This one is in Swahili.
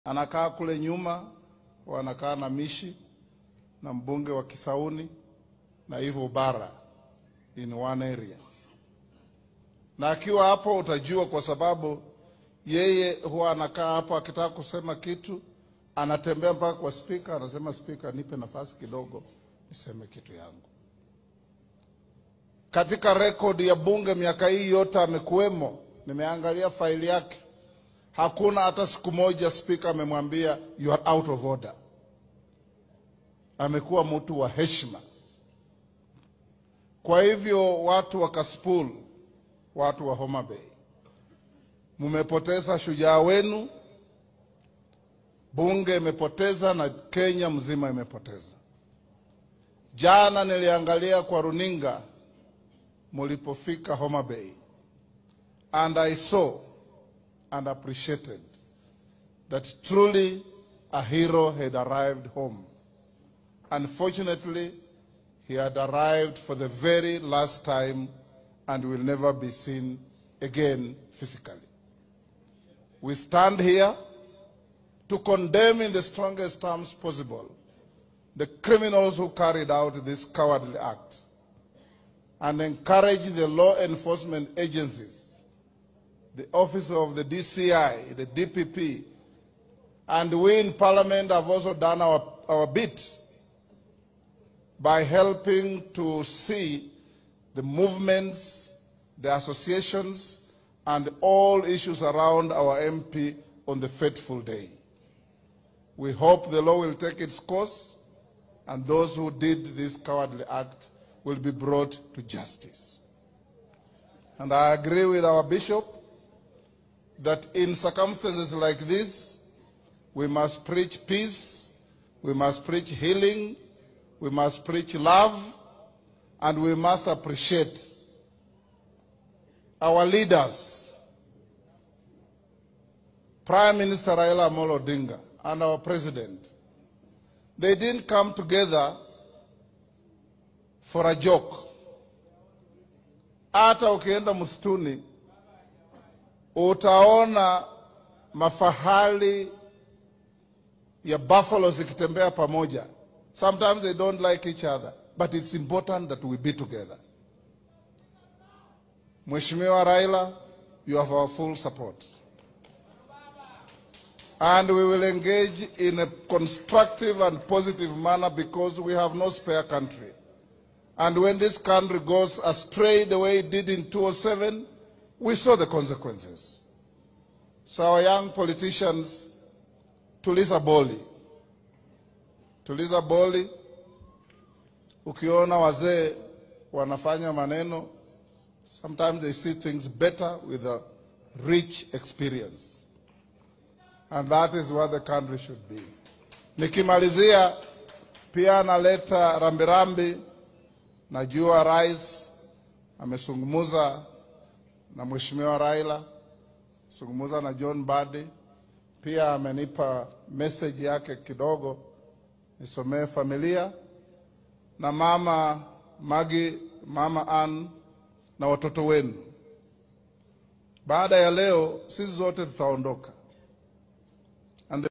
anakaa kule nyuma, wanakaa na Mishi na mbunge wa Kisauni na Ivo Bara in one area. Na akiwa hapo utajua, kwa sababu yeye huwa anakaa hapo, akitaka kusema kitu anatembea mpaka kwa speaker, anasema speaker, nipe nafasi kidogo niseme kitu yangu. Katika rekodi ya bunge miaka hii yote amekuwemo, nimeangalia faili yake, hakuna hata siku moja speaker amemwambia you are out of order. Amekuwa mtu wa heshima. Kwa hivyo watu wa Kasipul, watu wa Homa Bay, mumepoteza shujaa wenu, bunge imepoteza na Kenya mzima imepoteza. Jana niliangalia kwa runinga mulipofika Homa Bay, and I saw and appreciated that truly a hero had arrived home. Unfortunately, he had arrived for the very last time and will never be seen again physically. We stand here to condemn in the strongest terms possible the criminals who carried out this cowardly act and encourage the law enforcement agencies, the office of the DCI, the DPP, and we in Parliament have also done our bit by helping to see the movements, the associations, and all issues around our MP on the fateful day. We hope the law will take its course and those who did this cowardly act will be brought to justice. And I agree with our bishop that in circumstances like this, we must preach peace, we must preach healing, we must preach love, and we must appreciate our leaders, Prime Minister Raila Amolo Odinga and our President. They didn't come together for a joke. Hata ukienda msituni, utaona mafahali ya buffalo zikitembea pamoja. Sometimes they don't like each other, but it's important that we be together. Mheshimiwa Raila, you have our full support. And we will engage in a constructive and positive manner because we have no spare country. And when this country goes astray the way it did in 2007, we saw the consequences. So our young politicians, tuliza boli. Tuliza boli, ukiona wazee wanafanya maneno, sometimes they see things better with a rich experience. And that is what the country should be. Nikimalizia, pia naleta rambirambi, najua rais amesungumuza na Mheshimiwa Raila, sungumuza na John Mbadi, pia amenipa message yake kidogo, nisomee familia, na mama Magi, mama Ann, na watoto wenu. Baada ya leo, sisi zote tutaondoka.